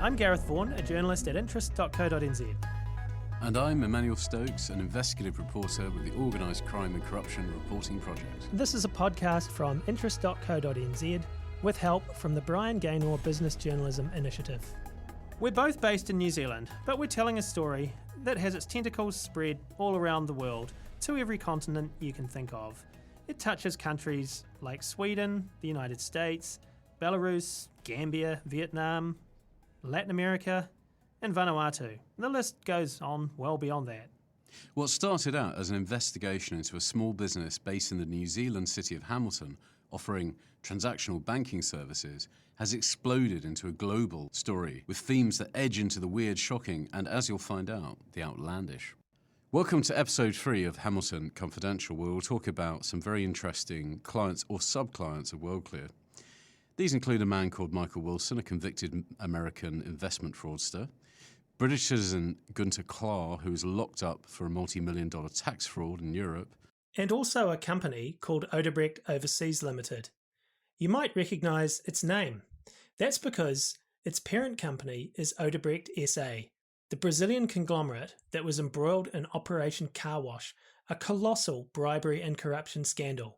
I'm Gareth Vaughan, a journalist at interest.co.nz. And I'm Emmanuel Stokes, an investigative reporter with the Organised Crime and Corruption Reporting Project. This is a podcast from interest.co.nz with help from the Brian Gaynor Business Journalism Initiative. We're both based in New Zealand, but we're telling a story that has its tentacles spread all around the world to every continent you can think of. It touches countries like Sweden, the United States, Belarus, Gambia, Vietnam, Latin America, and Vanuatu. The list goes on well beyond that. What started out as an investigation into a small business based in the New Zealand city of Hamilton offering transactional banking services has exploded into a global story with themes that edge into the weird, shocking, and, as you'll find out, the outlandish. Welcome to episode 3 of Hamilton Confidential, where we'll talk about some very interesting clients or sub-clients of Worldclear. These include a man called Michael Wilson, a convicted American investment fraudster, British citizen Gunter Klaar, who is locked up for a multi-million-dollar tax fraud in Europe, and also a company called Odebrecht Overseas Ltd. You might recognise its name. That's because its parent company is Odebrecht SA, the Brazilian conglomerate that was embroiled in Operation Car Wash, a colossal bribery and corruption scandal.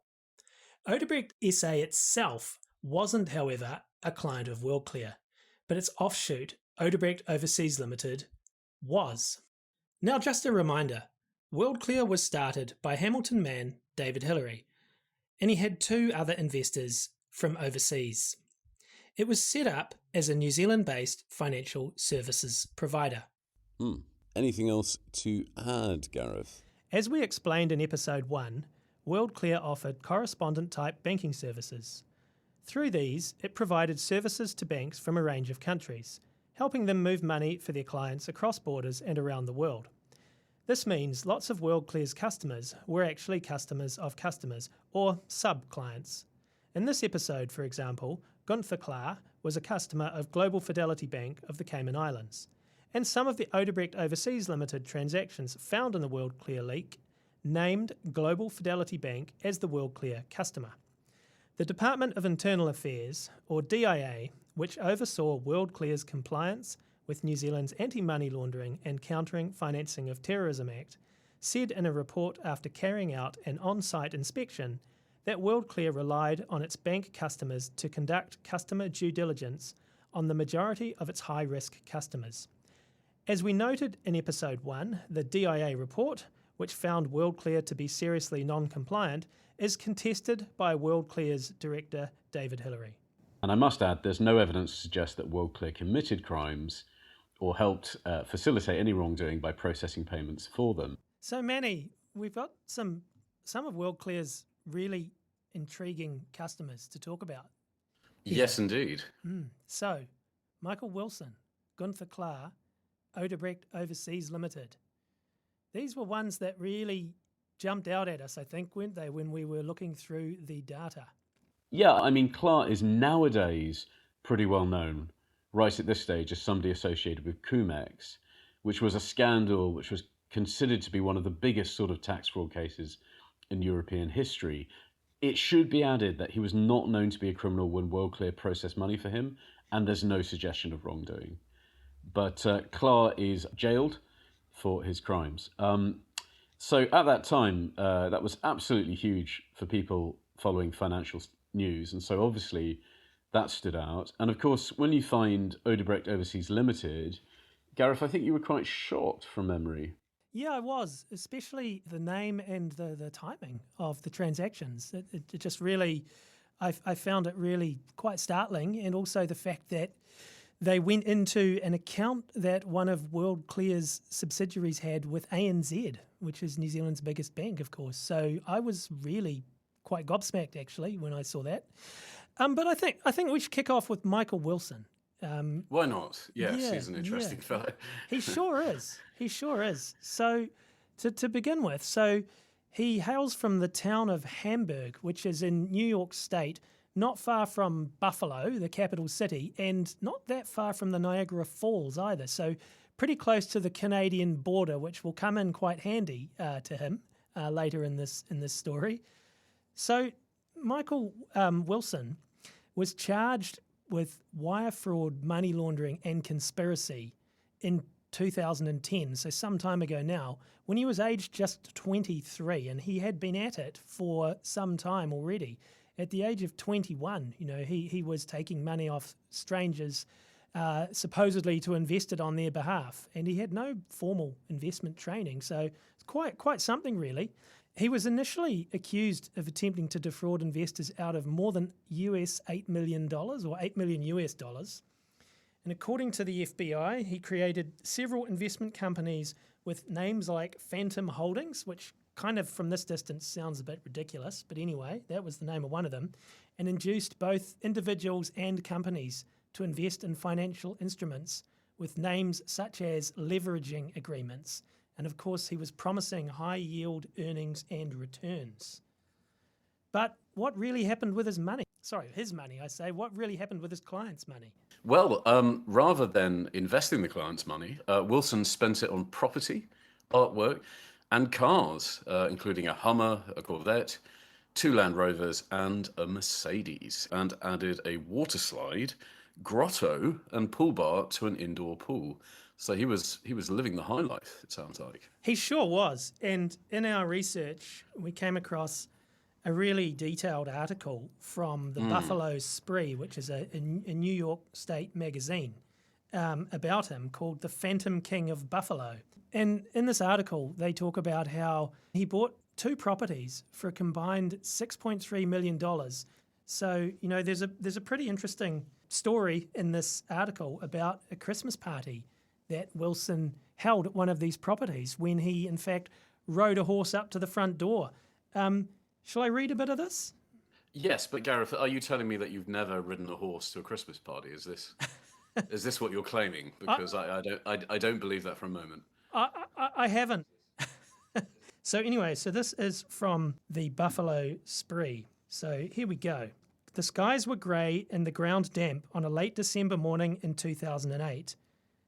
Odebrecht SA itself wasn't, however, a client of Worldclear, but its offshoot, Odebrecht Overseas Ltd, was. Now, just a reminder, Worldclear was started by Hamilton man David Hillary, and he had 2 other investors from overseas. It was set up as a New Zealand-based financial services provider. Anything else to add, Gareth? As we explained in episode 1, Worldclear offered correspondent-type banking services. Through these, it provided services to banks from a range of countries, helping them move money for their clients across borders and around the world. This means lots of Worldclear's customers were actually customers of customers, or sub-clients. In this episode, for example, Gunter Klaar was a customer of Global Fidelity Bank of the Cayman Islands, and some of the Odebrecht Overseas Limited transactions found in the Worldclear leak named Global Fidelity Bank as the Worldclear customer. The Department of Internal Affairs, or DIA, which oversaw Worldclear's compliance with New Zealand's Anti-Money Laundering and Countering Financing of Terrorism Act, said in a report after carrying out an on-site inspection that Worldclear relied on its bank customers to conduct customer due diligence on the majority of its high-risk customers. As we noted in episode 1, the DIA report, which found Worldclear to be seriously non-compliant, is contested by Worldclear's director, David Hillary. And I must add, there's no evidence to suggest that Worldclear committed crimes or helped facilitate any wrongdoing by processing payments for them. So, Manny, we've got some of Worldclear's really intriguing customers to talk about. Yes, indeed. So, Michael Wilson, Gunter Klaar, Odebrecht Overseas Limited. These were ones that really jumped out at us, I think, weren't they, when we were looking through the data? Yeah, I mean, Klaar is nowadays pretty well known, right at this stage, as somebody associated with Cumex, which was a scandal which was considered to be one of the biggest sort of tax fraud cases in European history. It should be added that he was not known to be a criminal when Worldclear processed money for him, and there's no suggestion of wrongdoing. But Klaar is jailed for his crimes. So at that time, that was absolutely huge for people following financial news. And so obviously that stood out. And of course, when you find Odebrecht Overseas Limited, Gareth, I think you were quite shocked from memory. Yeah, I was, especially the name and the timing of the transactions. It just really, I found it really quite startling. And also the fact that they went into an account that one of Worldclear's subsidiaries had with ANZ, which is New Zealand's biggest bank, of course. So I was really quite gobsmacked, actually, when I saw that. But I think we should kick off with Michael Wilson. Why not? Yes, he's an interesting fellow. He sure is. He sure is. So to begin with, so he hails from the town of Hamburg, which is in New York State, not far from Buffalo, the capital city, and not that far from the Niagara Falls either. So pretty close to the Canadian border, which will come in quite handy to him later in this story. So Michael Wilson was charged with wire fraud, money laundering, and conspiracy in 2010, so some time ago now, when he was aged just 23, and he had been at it for some time already. At the age of 21, he was taking money off strangers, supposedly to invest it on their behalf, and he had no formal investment training, so it's quite something really. He was initially accused of attempting to defraud investors out of more than US $8 million or $8 million US. And according to the FBI, he created several investment companies with names like Phantom Holdings, which kind of from this distance sounds a bit ridiculous, but anyway, that was the name of one of them, and induced both individuals and companies to invest in financial instruments with names such as leveraging agreements. And of course, he was promising high yield earnings and returns. But what really happened with his money? Sorry, his money, I say. What really happened with his clients' money? Well, rather than investing the client's money, Wilson spent it on property, artwork, and cars, including a Hummer, a Corvette, 2 Land Rovers, and a Mercedes, and added a water slide, grotto, and pool bar to an indoor pool. So he was living the high life, it sounds like. He sure was. And in our research, we came across a really detailed article from the Buffalo Spree, which is a New York State magazine, about him, called The Phantom King of Buffalo. And in this article, they talk about how he bought 2 properties for a combined $6.3 million. So, there's a pretty interesting story in this article about a Christmas party that Wilson held at one of these properties when he, in fact, rode a horse up to the front door. Shall I read a bit of this? Yes, but Gareth, are you telling me that you've never ridden a horse to a Christmas party? Is this what you're claiming? Because I don't believe that for a moment. I haven't. So anyway, this is from the Buffalo Spree. So here we go. The skies were grey and the ground damp on a late December morning in 2008.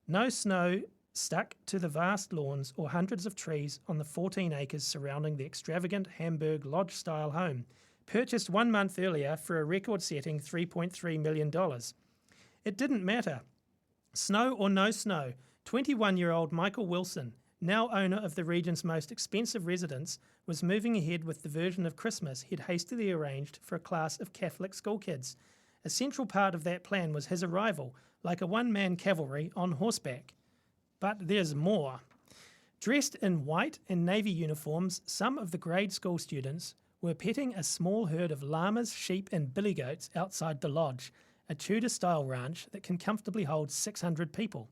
No snow stuck to the vast lawns or hundreds of trees on the 14 acres surrounding the extravagant Hamburg Lodge-style home, purchased 1 month earlier for a record-setting $3.3 million. It didn't matter. Snow or no snow, 21-year-old Michael Wilson, now owner of the region's most expensive residence, was moving ahead with the version of Christmas he'd hastily arranged for a class of Catholic schoolkids. A central part of that plan was his arrival, like a one-man cavalry on horseback. But there's more. Dressed in white and navy uniforms, some of the grade school students were petting a small herd of llamas, sheep and billy goats outside the lodge, a Tudor-style ranch that can comfortably hold 600 people.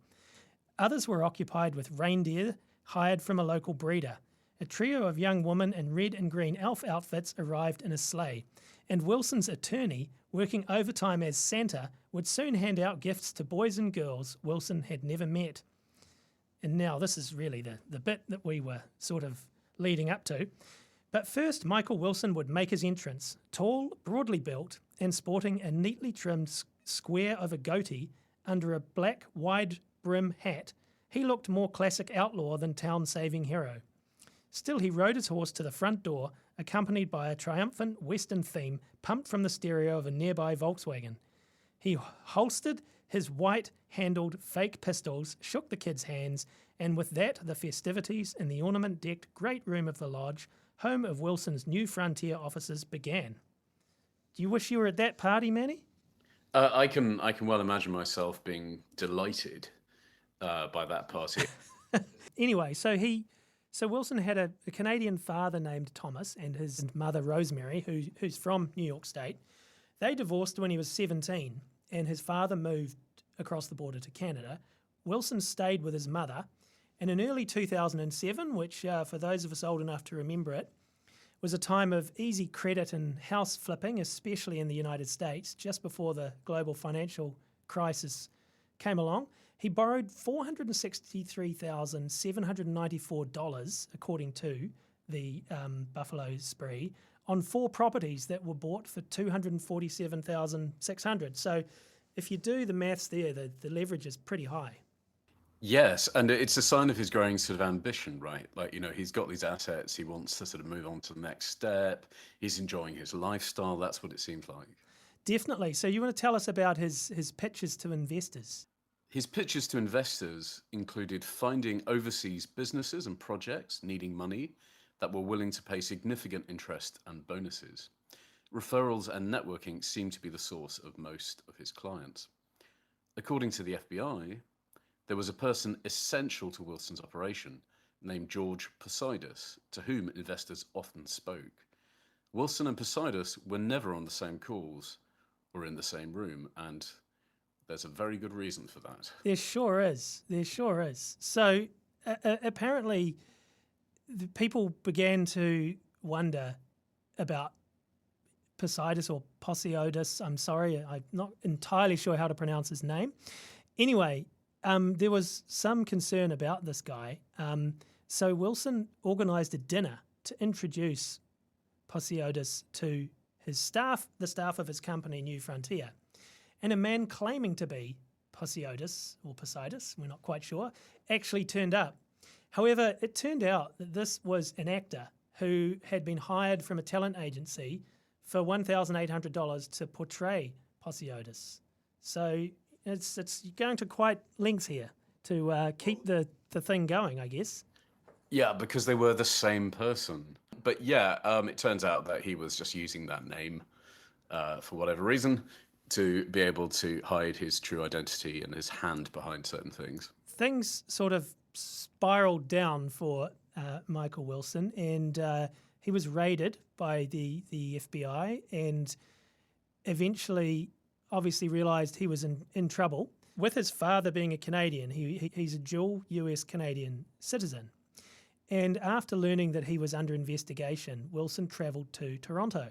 Others were occupied with reindeer hired from a local breeder. A trio of young women in red and green elf outfits arrived in a sleigh, and Wilson's attorney, working overtime as Santa, would soon hand out gifts to boys and girls Wilson had never met. And now this is really the bit that we were sort of leading up to. But first, Michael Wilson would make his entrance, tall, broadly built, and sporting a neatly trimmed square of a goatee under a black, wide-brim hat. He looked more classic outlaw than town-saving hero. Still, he rode his horse to the front door, accompanied by a triumphant Western theme pumped from the stereo of a nearby Volkswagen. He holstered his white-handled fake pistols, shook the kids' hands, and with that, the festivities in the ornament-decked great room of the lodge, home of Wilson's new frontier officers, began. Do you wish you were at that party, Manny? I can well imagine myself being delighted by that party. Anyway, so Wilson had a Canadian father named Thomas and his mother Rosemary, who's from New York State. They divorced when he was 17, and his father moved across the border to Canada. Wilson stayed with his mother, and in early 2007, which for those of us old enough to remember it, was a time of easy credit and house flipping, especially in the United States, just before the global financial crisis came along. He borrowed $463,794, according to the Buffalo Spree, on 4 properties that were bought for $247,600. So if you do the maths there, the leverage is pretty high. Yes, and it's a sign of his growing sort of ambition, right? Like, he's got these assets, he wants to sort of move on to the next step, he's enjoying his lifestyle, that's what it seems like. Definitely. So you want to tell us about his pitches to investors? His pitches to investors included finding overseas businesses and projects needing money that were willing to pay significant interest and bonuses. Referrals and networking seemed to be the source of most of his clients. According to the FBI, there was a person essential to Wilson's operation named George Poseidus, to whom investors often spoke. Wilson and Poseidus were never on the same calls or in the same room, and there's a very good reason for that. There sure is. So apparently the people began to wonder about Poseidus or Poseidus. I'm sorry, I'm not entirely sure how to pronounce his name. Anyway, there was some concern about this guy. So Wilson organised a dinner to introduce Poseidus to his staff, the staff of his company, New Frontier. And a man claiming to be Poseidus, we're not quite sure, actually turned up. However, it turned out that this was an actor who had been hired from a talent agency for $1,800 to portray Poseidus. So it's going to quite lengths here to keep the thing going, I guess. Yeah, because they were the same person. But yeah, it turns out that he was just using that name for whatever reason to be able to hide his true identity and his hand behind certain things. Things sort of spiraled down for Michael Wilson, and he was raided by the FBI and eventually obviously realised he was in trouble. With his father being a Canadian, he's a dual US-Canadian citizen. And after learning that he was under investigation, Wilson travelled to Toronto.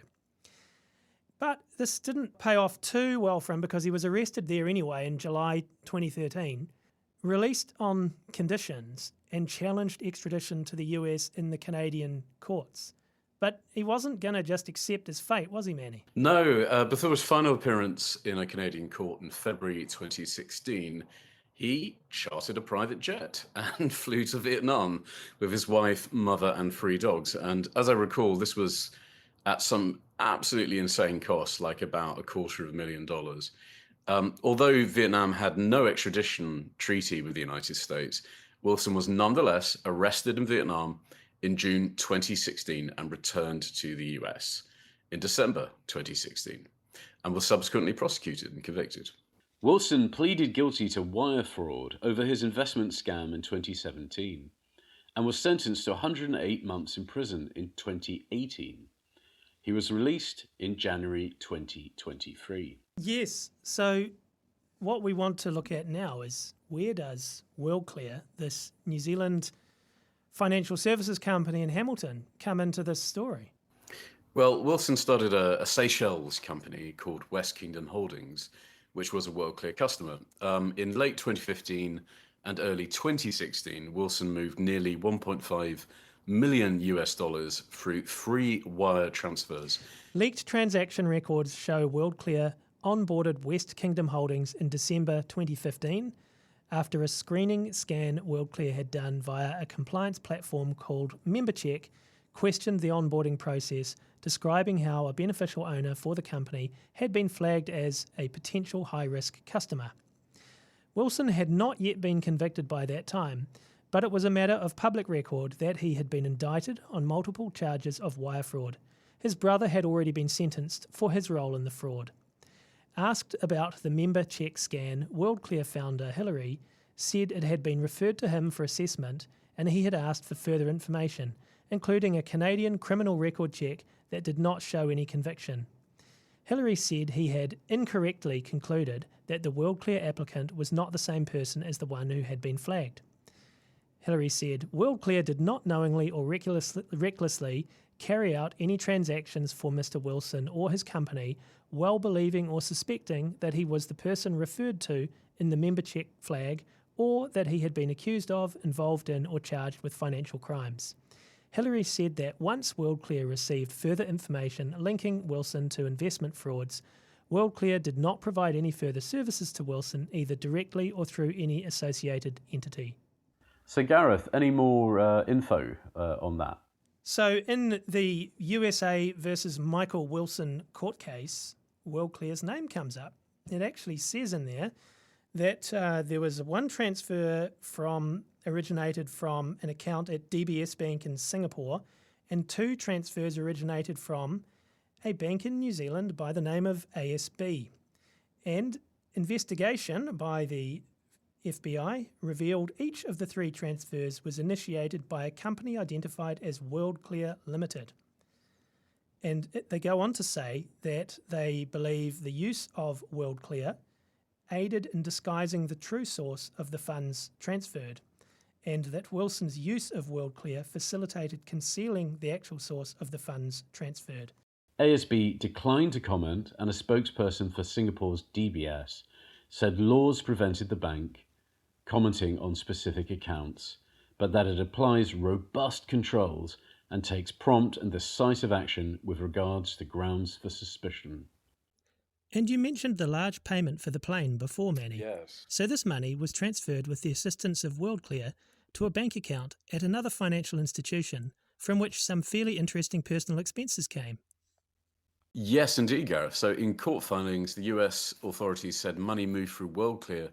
But this didn't pay off too well for him because he was arrested there anyway in July 2013, released on conditions and challenged extradition to the US in the Canadian courts. But he wasn't going to just accept his fate, was he, Manny? No, before his final appearance in a Canadian court in February 2016, he chartered a private jet and flew to Vietnam with his wife, mother, and 3 dogs. And as I recall, this was at some absolutely insane cost, like about $250,000. Although Vietnam had no extradition treaty with the United States, Wilson was nonetheless arrested in Vietnam in June 2016 and returned to the US in December 2016 and was subsequently prosecuted and convicted. Wilson pleaded guilty to wire fraud over his investment scam in 2017 and was sentenced to 108 months in prison in 2018. He was released in January 2023. Yes, so what we want to look at now is where does Worldclear, this New Zealand financial services company in Hamilton, come into this story? Well, Wilson started a Seychelles company called West Kingdom Holdings, which was a Worldclear customer. In late 2015 and early 2016, Wilson moved nearly $1.5 million through 3 wire transfers. Leaked transaction records show Worldclear onboarded West Kingdom Holdings in December 2015 after a screening scan Worldclear had done via a compliance platform called MemberCheck questioned the onboarding process, describing how a beneficial owner for the company had been flagged as a potential high-risk customer. Wilson had not yet been convicted by that time, but it was a matter of public record that he had been indicted on multiple charges of wire fraud. His brother had already been sentenced for his role in the fraud. Asked about the MemberCheck scan, Worldclear founder Hillary said it had been referred to him for assessment and he had asked for further information, including a Canadian criminal record check that did not show any conviction. Hillary said he had incorrectly concluded that the Worldclear applicant was not the same person as the one who had been flagged. Hillary said Worldclear did not knowingly or recklessly carry out any transactions for Mr. Wilson or his company, well believing or suspecting that he was the person referred to in the MemberCheck flag or that he had been accused of, involved in, or charged with financial crimes. Hillary said that once Worldclear received further information linking Wilson to investment frauds, Worldclear did not provide any further services to Wilson, either directly or through any associated entity. So Gareth, any more info on that? So in the USA versus Michael Wilson court case, Worldclear's name comes up. It actually says in there that there was one transfer originated from an account at DBS Bank in Singapore, and 2 transfers originated from a bank in New Zealand by the name of ASB. And investigation by the FBI revealed each of the 3 transfers was initiated by a company identified as Worldclear Ltd. And they go on to say that they believe the use of Worldclear aided in disguising the true source of the funds transferred, and that Wilson's use of Worldclear facilitated concealing the actual source of the funds transferred. ASB declined to comment, and a spokesperson for Singapore's DBS said laws prevented the bank commenting on specific accounts, but that it applies robust controls and takes prompt and decisive action with regards to grounds for suspicion. And you mentioned the large payment for the plane before, Manny. Yes. So this money was transferred with the assistance of Worldclear to a bank account at another financial institution from which some fairly interesting personal expenses came. Yes, indeed, Gareth. So in court filings, the US authorities said money moved through Worldclear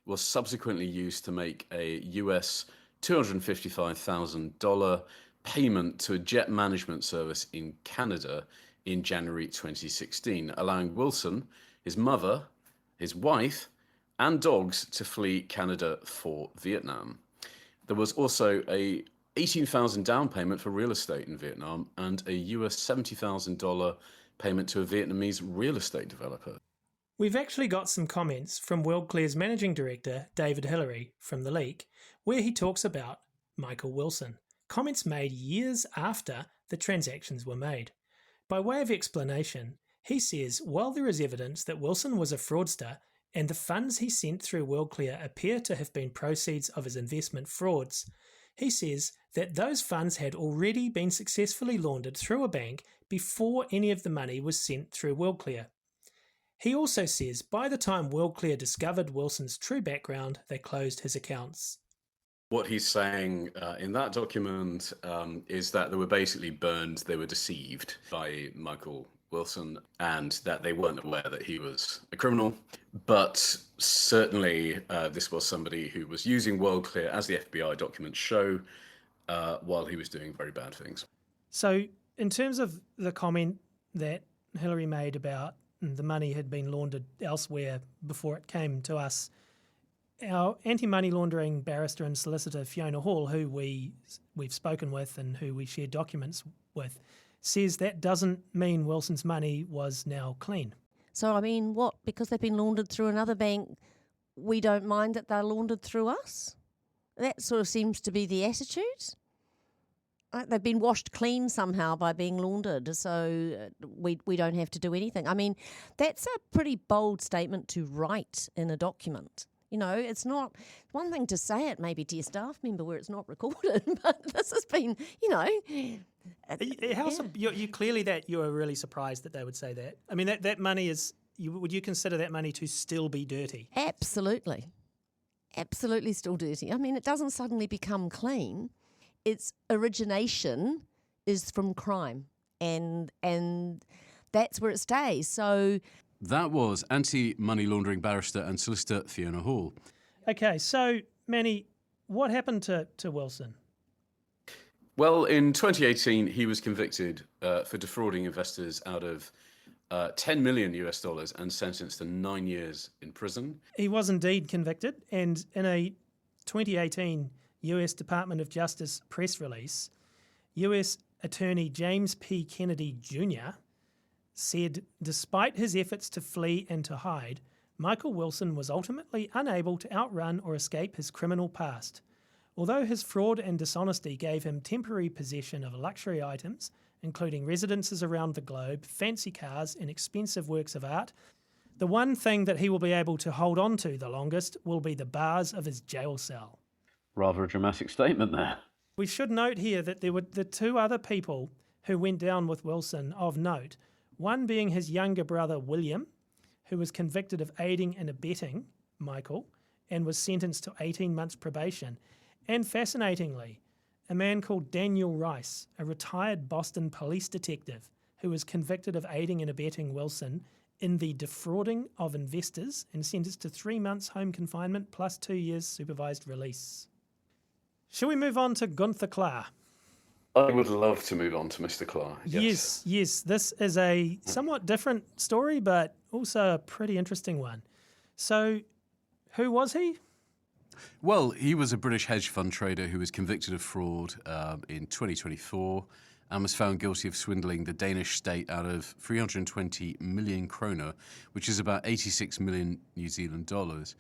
was subsequently used to make a US $255,000 payment to a jet management service in Canada in January 2016, allowing Wilson, his mother, his wife, and dogs to flee Canada for Vietnam. There was also a $18,000 down payment for real estate in Vietnam and a US $70,000 payment to a Vietnamese real estate developer. We've actually got some comments from Worldclear's managing director, David Hillary, from the leak, where he talks about Michael Wilson. Comments made years after the transactions were made. By way of explanation, he says while there is evidence that Wilson was a fraudster and the funds he sent through Worldclear appear to have been proceeds of his investment frauds, he says that those funds had already been successfully laundered through a bank before any of the money was sent through Worldclear. He also says by the time Worldclear discovered Wilson's true background, they closed his accounts. What he's saying in that document is that they were basically burned, they were deceived by Michael Wilson, and that they weren't aware that he was a criminal. But certainly this was somebody who was using Worldclear, as the FBI documents show, while he was doing very bad things. So in terms of the comment that Hillary made about the money had been laundered elsewhere before it came to us, our anti-money laundering barrister and solicitor Fiona Hall, who we've spoken with and who we shared documents with, says that doesn't mean Wilson's money was now clean. So, I mean, what? Because they've been laundered through another bank, we don't mind that they're laundered through us? That sort of seems to be the attitude. They've been washed clean somehow by being laundered, so we don't have to do anything. I mean, that's a pretty bold statement to write in a document. You know, it's not one thing to say it maybe to your staff member where it's not recorded, but this has been, you know. You clearly that you are really surprised that they would say that. I mean, that money is. Would you consider that money to still be dirty? Absolutely, absolutely, still dirty. I mean, it doesn't suddenly become clean. Its origination is from crime, and that's where it stays. So. That was anti-money laundering barrister and solicitor Fiona Hall. Okay, so Manny, what happened to Wilson? Well, in 2018, he was convicted for defrauding investors out of $10 million and sentenced to 9 years in prison. He was indeed convicted, and in a 2018 US Department of Justice press release, US Attorney James P. Kennedy Jr. said despite his efforts to flee and to hide, Michael Wilson was ultimately unable to outrun or escape his criminal past. Although his fraud and dishonesty gave him temporary possession of luxury items, including residences around the globe, fancy cars and expensive works of art, the one thing that he will be able to hold on to the longest will be the bars of his jail cell. Rather a dramatic statement there. We should note here that there were the 2 other people who went down with Wilson of note, one being his younger brother William, who was convicted of aiding and abetting Michael and was sentenced to 18 months probation, and fascinatingly, a man called Daniel Rice, a retired Boston police detective who was convicted of aiding and abetting Wilson in the defrauding of investors and sentenced to 3 months home confinement plus 2 years supervised release. Shall we move on to Gunther Klar? I would love to move on to Mr. Klar. Yes. This is a somewhat different story, but also a pretty interesting one. So, who was he? Well, he was a British hedge fund trader who was convicted of fraud in 2024 and was found guilty of swindling the Danish state out of 320 million kroner, which is about 86 million New Zealand dollars.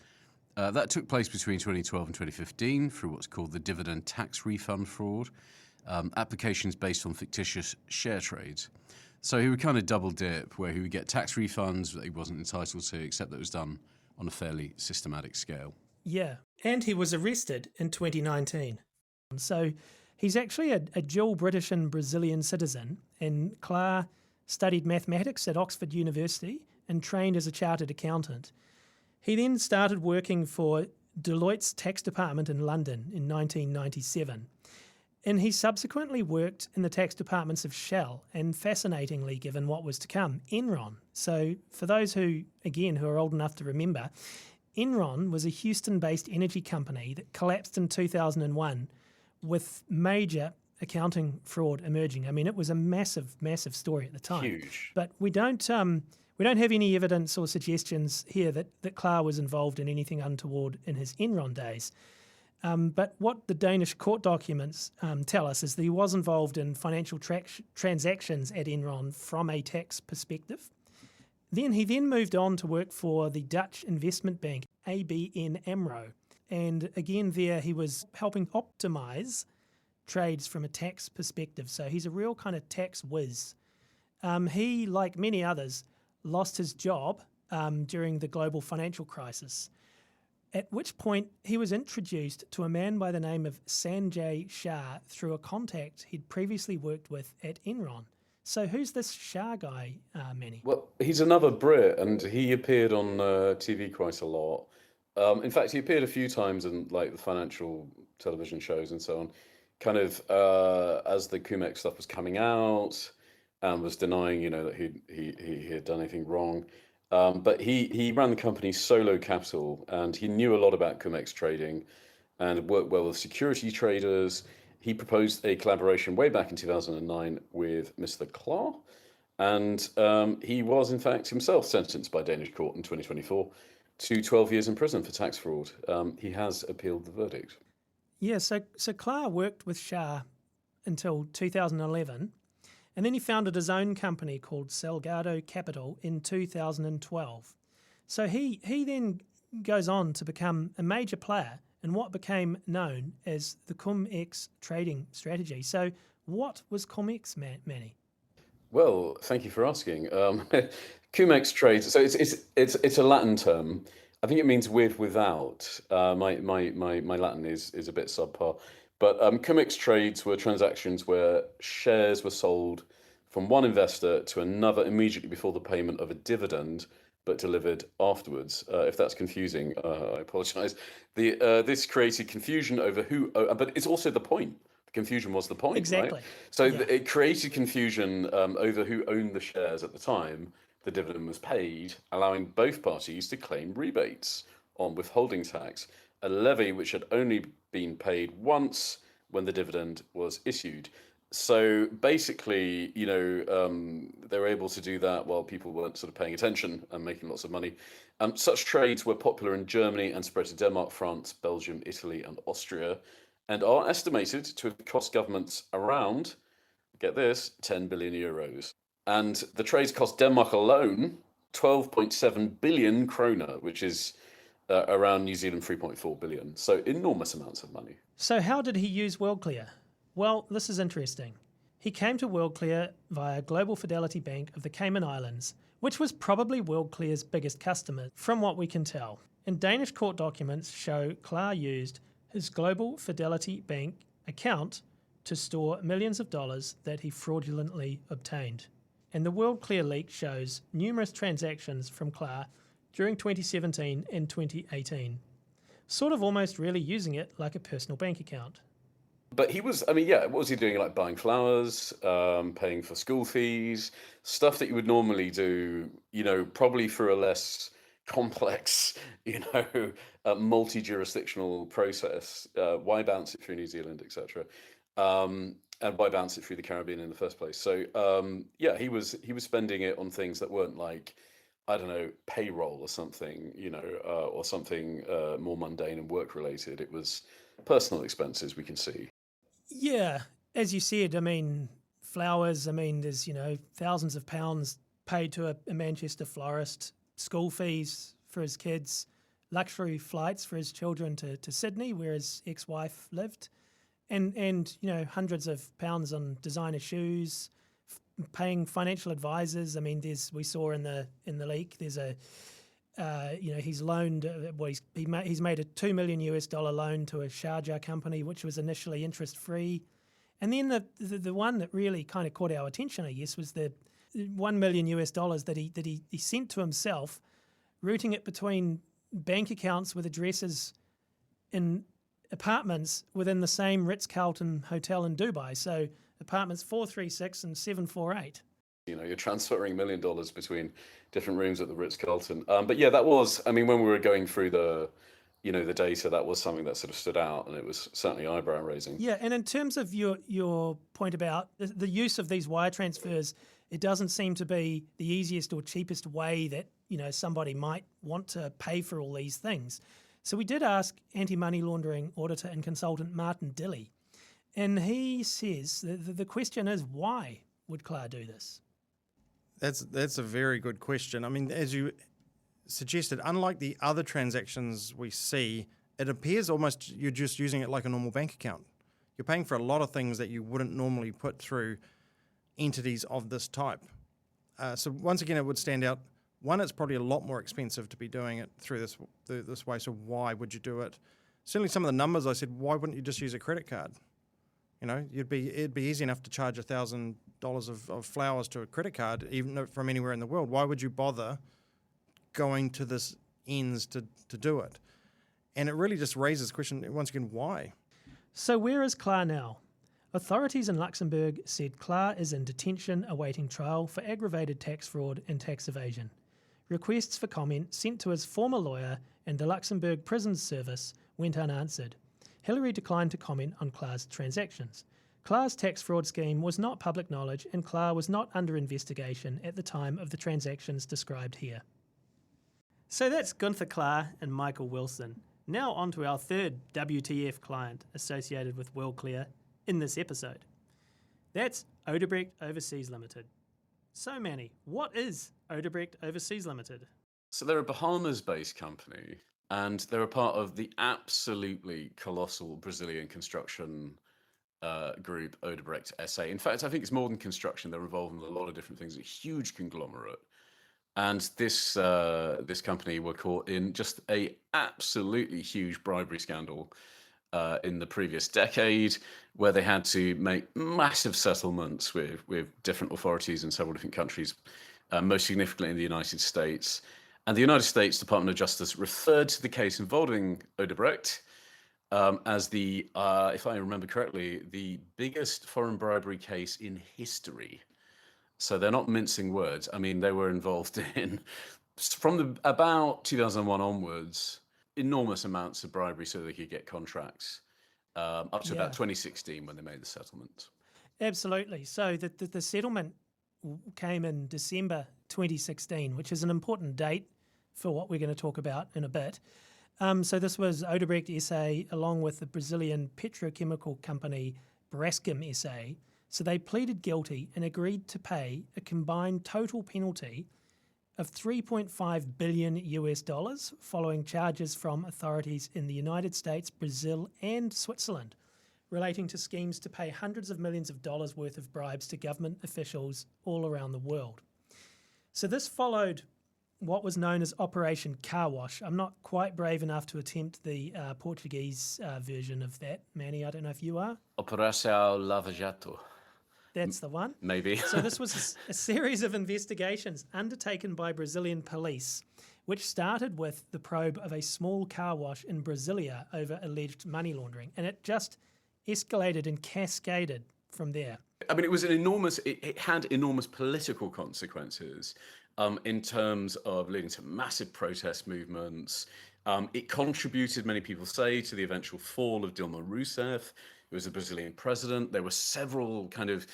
That took place between 2012 and 2015 through what's called the dividend tax refund fraud, applications based on fictitious share trades. So he would kind of double dip, where he would get tax refunds that he wasn't entitled to, except that it was done on a fairly systematic scale. Yeah, and he was arrested in 2019. So he's actually a dual British and Brazilian citizen, and Klar studied mathematics at Oxford University and trained as a chartered accountant. He then started working for Deloitte's tax department in London in 1997. And he subsequently worked in the tax departments of Shell and, fascinatingly, given what was to come, Enron. So for those who are old enough to remember, Enron was a Houston-based energy company that collapsed in 2001 with major accounting fraud emerging. I mean, it was a massive, massive story at the time. Huge. But we don't have any evidence or suggestions here that Klar was involved in anything untoward in his Enron days. But what the Danish court documents tell us is that he was involved in financial transactions at Enron from a tax perspective. Then he moved on to work for the Dutch investment bank ABN AMRO. And again there he was helping optimise trades from a tax perspective. So he's a real kind of tax whiz. He, like many others, lost his job during the global financial crisis, at which point he was introduced to a man by the name of Sanjay Shah through a contact he'd previously worked with at Enron. So who's this Shah guy, Manny? Well, he's another Brit, and he appeared on TV quite a lot. In fact, he appeared a few times in like the financial television shows and so on, kind of as the Cumex stuff was coming out, and was denying, that he had done anything wrong. But he ran the company Solo Capital, and he knew a lot about Cumex trading and worked well with security traders. He proposed a collaboration way back in 2009 with Mr. Klar, and he was, in fact, himself sentenced by Danish court in 2024 to 12 years in prison for tax fraud. He has appealed the verdict. Yeah, so Klar worked with Shah until 2011, and then he founded his own company called Salgado Capital in 2012. So he then goes on to become a major player in what became known as the Cum-Ex trading strategy. So what was Cum-Ex, Manny? Well, thank you for asking. Cumex trades. So it's a Latin term. I think it means with, without. My Latin is a bit subpar. But Cumex trades were transactions where shares were sold from one investor to another immediately before the payment of a dividend, but delivered afterwards. If that's confusing, I apologise. This created confusion over who, but it's also the point. The confusion was the point, exactly. Right? So it created confusion over who owned the shares at the time the dividend was paid, allowing both parties to claim rebates on withholding tax, a levy which had only been paid once when the dividend was issued. So basically, they were able to do that while people weren't sort of paying attention and making lots of money. Such trades were popular in Germany and spread to Denmark, France, Belgium, Italy, and Austria, and are estimated to have cost governments around, get this, 10 billion euros. And the trades cost Denmark alone 12.7 billion kroner, which is around New Zealand 3.4 billion. So enormous amounts of money. So how did he use Worldclear? Well, this is interesting. He came to Worldclear via Global Fidelity Bank of the Cayman Islands, which was probably Worldclear's biggest customer, from what we can tell. And Danish court documents show Klar used his Global Fidelity Bank account to store millions of dollars that he fraudulently obtained. And the Worldclear leak shows numerous transactions from Klar during 2017 and 2018, sort of almost really using it like a personal bank account. But he was, I mean, yeah, what was he doing? Like buying flowers, paying for school fees, stuff that you would normally do, probably for a less complex, multi-jurisdictional process. Why bounce it through New Zealand, etc. And why bounce it through the Caribbean in the first place? So, yeah, he was spending it on things that weren't like, I don't know, payroll or something, or something more mundane and work related. It was personal expenses, we can see. Yeah, as you said, I mean, flowers, I mean, there's, thousands of pounds paid to a Manchester florist, school fees for his kids, luxury flights for his children to Sydney, where his ex-wife lived, and hundreds of pounds on designer shoes, paying financial advisors. I mean, we saw in the leak, there's he's loaned, he's made a $2 million loan to a Sharjah company, which was initially interest free. And then the one that really kind of caught our attention, I guess, was the $1 million that he sent to himself, routing it between bank accounts with addresses in apartments within the same Ritz-Carlton hotel in Dubai. So apartments 436 and 748. You're transferring $1 million between different rooms at the Ritz-Carlton. But yeah, that was, I mean, when we were going through the data, that was something that sort of stood out, and it was certainly eyebrow raising. Yeah, and in terms of your point about the use of these wire transfers, it doesn't seem to be the easiest or cheapest way that, somebody might want to pay for all these things. So we did ask anti-money laundering auditor and consultant Martin Dilley, and he says the question is, why would Clar do this? That's a very good question. I mean, as you suggested, unlike the other transactions we see, it appears almost you're just using it like a normal bank account. You're paying for a lot of things that you wouldn't normally put through entities of this type. So once again, it would stand out. One, it's probably a lot more expensive to be doing it through this way. So why would you do it? Certainly, some of the numbers I said, why wouldn't you just use a credit card? It'd be easy enough to charge $1,000 of flowers to a credit card, even from anywhere in the world. Why would you bother going to this ends to do it? And it really just raises the question, once again, why? So where is Clar now? Authorities in Luxembourg said Clar is in detention awaiting trial for aggravated tax fraud and tax evasion. Requests for comment sent to his former lawyer and the Luxembourg Prisons Service went unanswered. Hillary declined to comment on Clar's transactions. Clar's tax fraud scheme was not public knowledge, and Clar was not under investigation at the time of the transactions described here. So that's Gunther Clar and Michael Wilson. Now on to our third WTF client associated with Worldclear in this episode. That's Odebrecht Overseas Limited. So Manny, what is Odebrecht Overseas Limited? So they're a Bahamas-based company, and they're a part of the absolutely colossal Brazilian construction group, Odebrecht SA. In fact, I think it's more than construction. They're involved in a lot of different things. A huge conglomerate. And this company were caught in just a absolutely huge bribery scandal in the previous decade, where they had to make massive settlements with different authorities in several different countries, most significantly in the United States. And the United States Department of Justice referred to the case involving Odebrecht as the, if I remember correctly, the biggest foreign bribery case in history. So they're not mincing words. I mean, they were involved in, from about 2001 onwards, enormous amounts of bribery so they could get contracts, up to about 2016 when they made the settlement. Absolutely. So the settlement came in December 2016, which is an important date for what we're going to talk about in a bit. So this was Odebrecht SA along with the Brazilian petrochemical company Braskem SA. So they pleaded guilty and agreed to pay a combined total penalty of $3.5 billion following charges from authorities in the United States, Brazil and Switzerland relating to schemes to pay hundreds of millions of dollars worth of bribes to government officials all around the world. So this followed what was known as Operation Car Wash. I'm not quite brave enough to attempt the Portuguese version of that. Manny, I don't know if you are. Operação Lava Jato. That's the one. Maybe. So this was a series of investigations undertaken by Brazilian police, which started with the probe of a small car wash in Brasilia over alleged money laundering. And it just escalated and cascaded from there. I mean, it had enormous political consequences in terms of leading to massive protest movements. It contributed, many people say, to the eventual fall of Dilma Rousseff, who was the Brazilian president. There were several kind of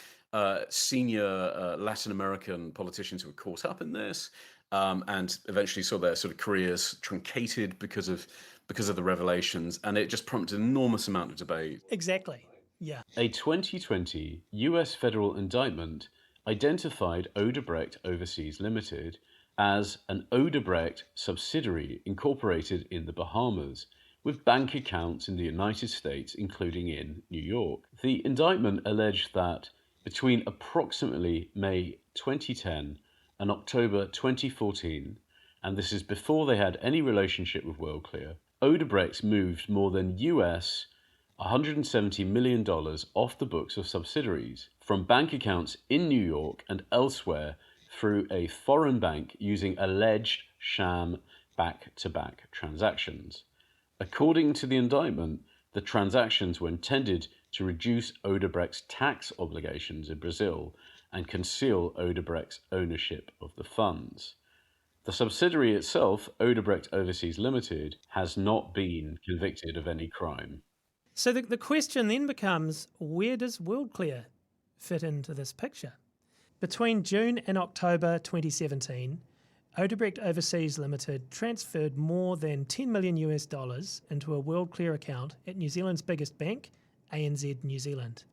senior Latin American politicians who were caught up in this and eventually saw their sort of careers truncated because of the revelations. And it just prompted an enormous amount of debate. Exactly. Yeah. A 2020 US federal indictment identified Odebrecht Overseas Limited as an Odebrecht subsidiary incorporated in the Bahamas, with bank accounts in the United States, including in New York. The indictment alleged that between approximately May 2010 and October 2014, and this is before they had any relationship with Worldclear, Odebrecht moved more than US $170 million off the books of subsidiaries from bank accounts in New York and elsewhere through a foreign bank using alleged sham back-to-back transactions. According to the indictment, the transactions were intended to reduce Odebrecht's tax obligations in Brazil and conceal Odebrecht's ownership of the funds. The subsidiary itself, Odebrecht Overseas Limited, has not been convicted of any crime. So the question then becomes, where does Worldclear fit into this picture? Between June and October 2017, Odebrecht Overseas Limited transferred more than $10 million into a Worldclear account at New Zealand's biggest bank, ANZ New Zealand.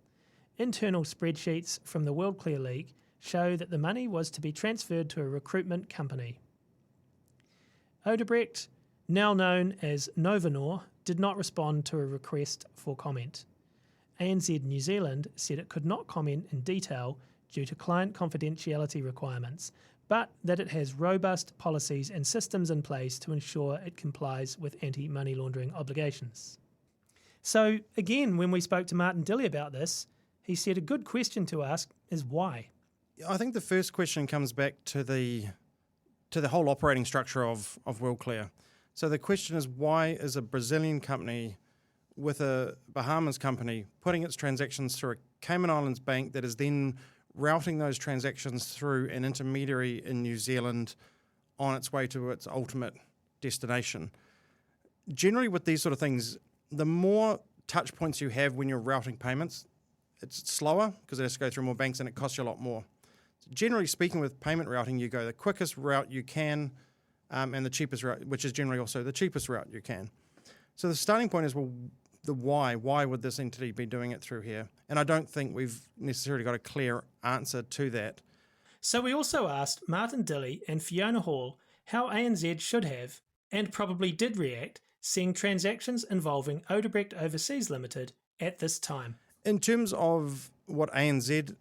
Internal spreadsheets from the Worldclear League show that the money was to be transferred to a recruitment company. Odebrecht, now known as Novanor, did not respond to a request for comment. ANZ New Zealand said it could not comment in detail due to client confidentiality requirements, but that it has robust policies and systems in place to ensure it complies with anti-money laundering obligations. So again, when we spoke to Martin Dilley about this, he said a good question to ask is why? I think the first question comes back to the whole operating structure of Worldclear. So the question is, why is a Brazilian company with a Bahamas company putting its transactions through a Cayman Islands bank that is then routing those transactions through an intermediary in New Zealand on its way to its ultimate destination? Generally with these sort of things, the more touch points you have when you're routing payments, it's slower because it has to go through more banks and it costs you a lot more. Generally speaking, with payment routing, you go the quickest route you can and the cheapest route, which is generally also the cheapest route you can. So the starting point is, well, the why. Why would this entity be doing it through here? And I don't think we've necessarily got a clear answer to that. So we also asked Martin Dilley and Fiona Hall how ANZ should have, and probably did react, seeing transactions involving Odebrecht Overseas Limited at this time. In terms of what ANZ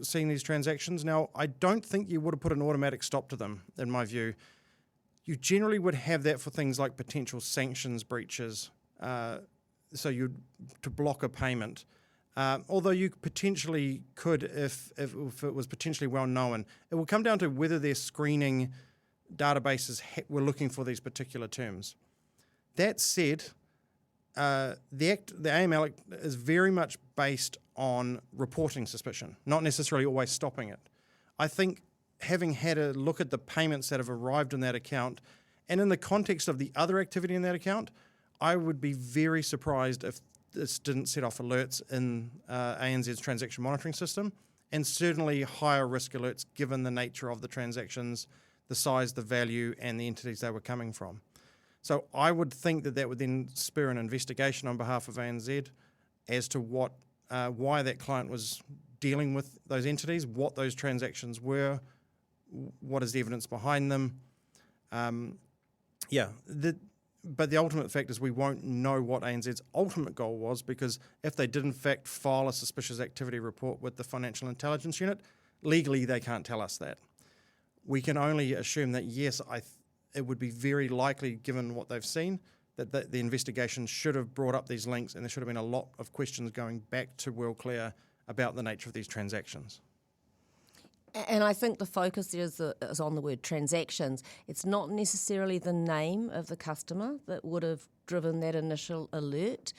seeing these transactions, now I don't think you would have put an automatic stop to them, in my view. You generally would have that for things like potential sanctions breaches, so to block a payment. Although you potentially could if it was potentially well known. It will come down to whether their screening databases were looking for these particular terms. That said, the AML Act is very much based on reporting suspicion, not necessarily always stopping it. I think having had a look at the payments that have arrived in that account, and in the context of the other activity in that account, I would be very surprised if this didn't set off alerts in ANZ's transaction monitoring system, and certainly higher risk alerts given the nature of the transactions, the size, the value, and the entities they were coming from. So I would think that would then spur an investigation on behalf of ANZ as to why that client was dealing with those entities, what those transactions were, what is the evidence behind them. But the ultimate fact is we won't know what ANZ's ultimate goal was, because if they did in fact file a suspicious activity report with the Financial Intelligence Unit, legally they can't tell us that. We can only assume that, yes, it would be very likely, given what they've seen, that the investigation should have brought up these links, and there should have been a lot of questions going back to Worldclear about the nature of these transactions. And I think the focus there is on the word transactions. It's not necessarily the name of the customer that would have driven that initial alert.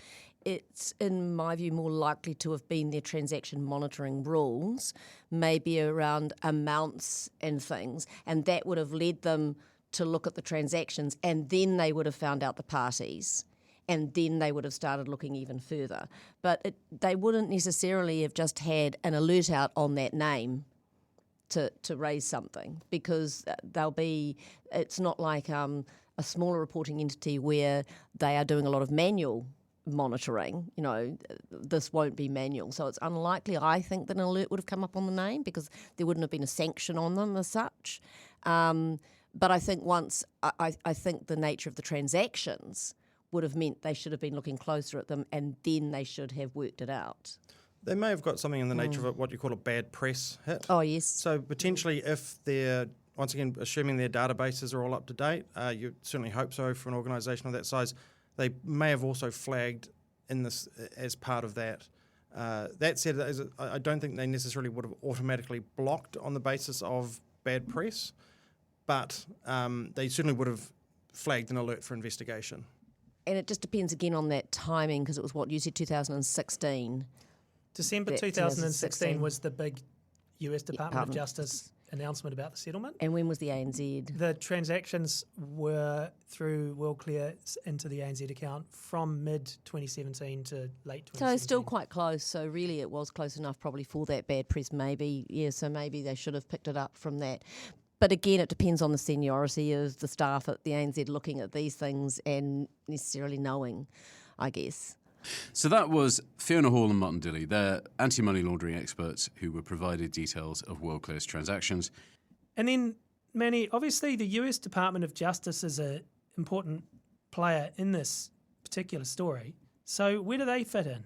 it's, in my view, more likely to have been their transaction monitoring rules, maybe around amounts and things, and that would have led them to look at the transactions, and then they would have found out the parties, and then they would have started looking even further. But they wouldn't necessarily have just had an alert out on that name to raise something, because it's not like a smaller reporting entity where they are doing a lot of manual monitoring. This won't be manual. So it's unlikely, I think, that an alert would have come up on the name, because there wouldn't have been a sanction on them as such. But I think I think the nature of the transactions would have meant they should have been looking closer at them, and then they should have worked it out. They may have got something in the nature of what you call a bad press hit. Oh, yes. So potentially, if they're, once again, assuming their databases are all up to date, you certainly hope so for an organisation of that size, they may have also flagged in this as part of that. That said, I don't think they necessarily would have automatically blocked on the basis of bad press, but they certainly would have flagged an alert for investigation. And it just depends again on that timing, because it was what you said, 2016. December 2016 was the big US Department of Justice announcement about the settlement. And when was the ANZ? The transactions were through Worldclear into the ANZ account from mid-2017 to late 2017. So it's still quite close. So really it was close enough probably for that bad press maybe. Yeah, so maybe they should have picked it up from that. But again, it depends on the seniority of the staff at the ANZ looking at these things and necessarily knowing, I guess. So that was Fiona Hall and Martin Dilley. They're anti-money laundering experts who were provided details of Worldclear's transactions. And then, Manny, obviously the US Department of Justice is an important player in this particular story. So where do they fit in?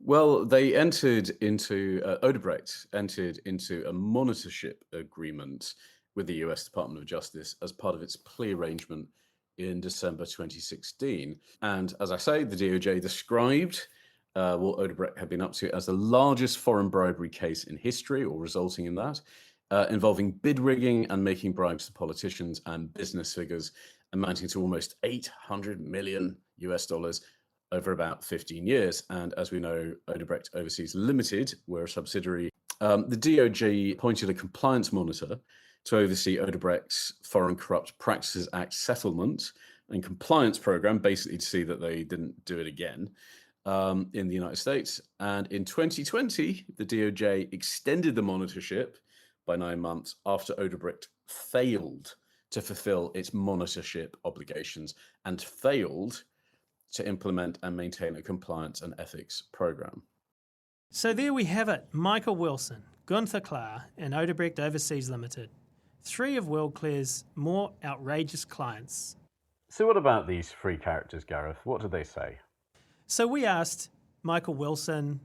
Well, they entered into, Odebrecht entered into a monitorship agreement with the US Department of Justice as part of its plea arrangement in December 2016. And as I say, the DOJ described what Odebrecht had been up to as the largest foreign bribery case in history, or resulting in that, involving bid rigging and making bribes to politicians and business figures amounting to almost $800 million over about 15 years. And as we know, Odebrecht Overseas Limited were a subsidiary. The DOJ appointed a compliance monitor to oversee Odebrecht's Foreign Corrupt Practices Act settlement and compliance program, basically to see that they didn't do it again in the United States. And in 2020, the DOJ extended the monitorship by 9 months after Odebrecht failed to fulfill its monitorship obligations and failed to implement and maintain a compliance and ethics program. So there we have it. Michael Wilson, Gunther Klaar and Odebrecht Overseas Limited. 3 of Worldclear's more outrageous clients. So what about these 3 characters, Gareth? What did they say? So we asked Michael Wilson,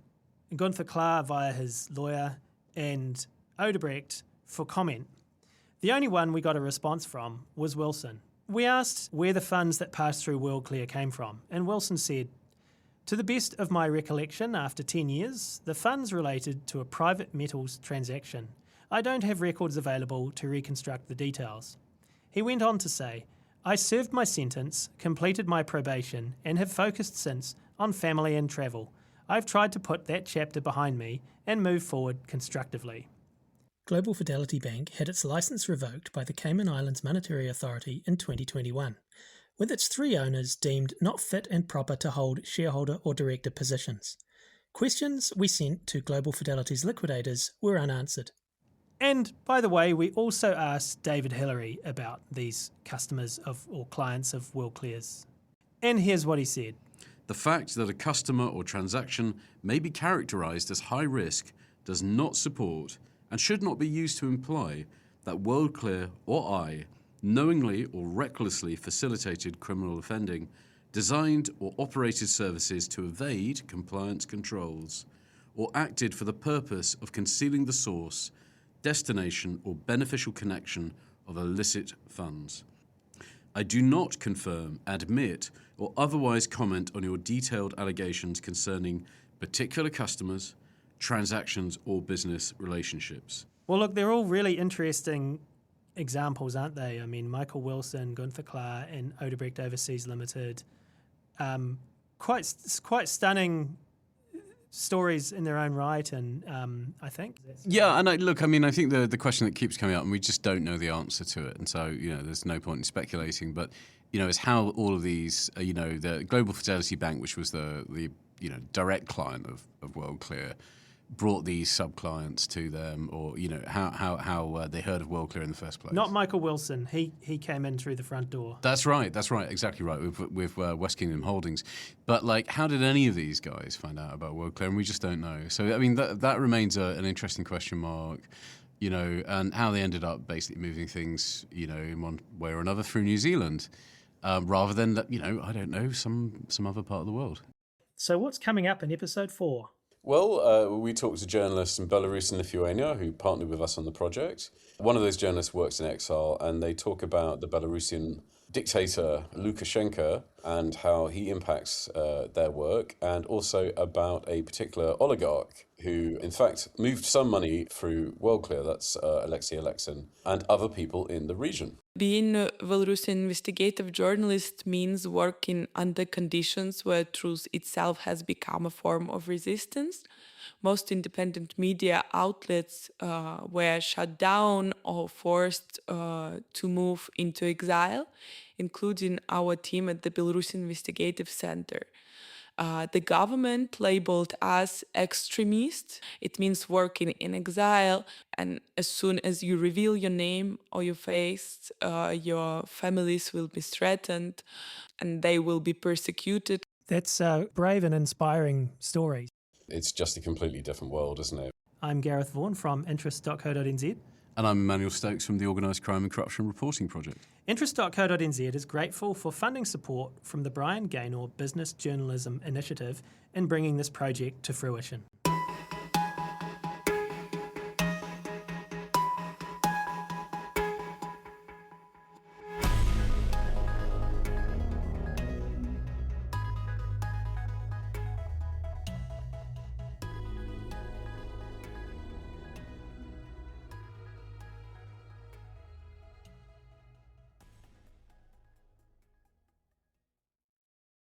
Gunther Klaar via his lawyer, and Odebrecht for comment. The only one we got a response from was Wilson. We asked where the funds that passed through Worldclear came from, and Wilson said, "To the best of my recollection, after 10 years, the funds related to a private metals transaction. I don't have records available to reconstruct the details." He went on to say, "I served my sentence, completed my probation, and have focused since on family and travel. I've tried to put that chapter behind me and move forward constructively." Global Fidelity Bank had its licence revoked by the Cayman Islands Monetary Authority in 2021, with its 3 owners deemed not fit and proper to hold shareholder or director positions. Questions we sent to Global Fidelity's liquidators were unanswered. And, by the way, we also asked David Hillary about these customers or clients of Worldclear's. And here's what he said. The fact that a customer or transaction may be characterised as high risk does not support and should not be used to imply that Worldclear or I knowingly or recklessly facilitated criminal offending, designed or operated services to evade compliance controls, or acted for the purpose of concealing the source, destination or beneficial connection of illicit funds. I do not confirm, admit, or otherwise comment on your detailed allegations concerning particular customers, transactions, or business relationships. Well, look, they're all really interesting examples, aren't they? I mean, Michael Wilson, Gunther Klaar, and Odebrecht Overseas Limited. quite stunning stories in their own right, and I think. Yeah, and I think the question that keeps coming up, and we just don't know the answer to it, and so there's no point in speculating. But is how all of these, the Global Fidelity Bank, which was the direct client of Worldclear, brought these sub-clients to them, or how they heard of Worldclear in the first place. Not Michael Wilson. He came in through the front door. That's right, exactly right, with West Kingdom Holdings. But how did any of these guys find out about Worldclear? And we just don't know. So that remains an interesting question mark, and how they ended up basically moving things, in one way or another through New Zealand, rather than I don't know, some other part of the world. So what's coming up in episode 4? Well, we talked to journalists in Belarus and Lithuania who partnered with us on the project. One of those journalists works in exile, and they talk about the Belarusian dictator Lukashenko and how he impacts their work, and also about a particular oligarch who, in fact, moved some money through Worldclear, that's Alexei Alexin, and other people in the region. Being a Belarusian investigative journalist means working under conditions where truth itself has become a form of resistance. Most independent media outlets were shut down or forced to move into exile, including our team at the Belarusian Investigative Center. The government labeled us extremists. It means working in exile, and as soon as you reveal your name or your face, your families will be threatened and they will be persecuted. That's a brave and inspiring story. It's just a completely different world, isn't it? I'm Gareth Vaughan from interest.co.nz. And I'm Emmanuel Stokes from the Organised Crime and Corruption Reporting Project. Interest.co.nz is grateful for funding support from the Brian Gaynor Business Journalism Initiative in bringing this project to fruition.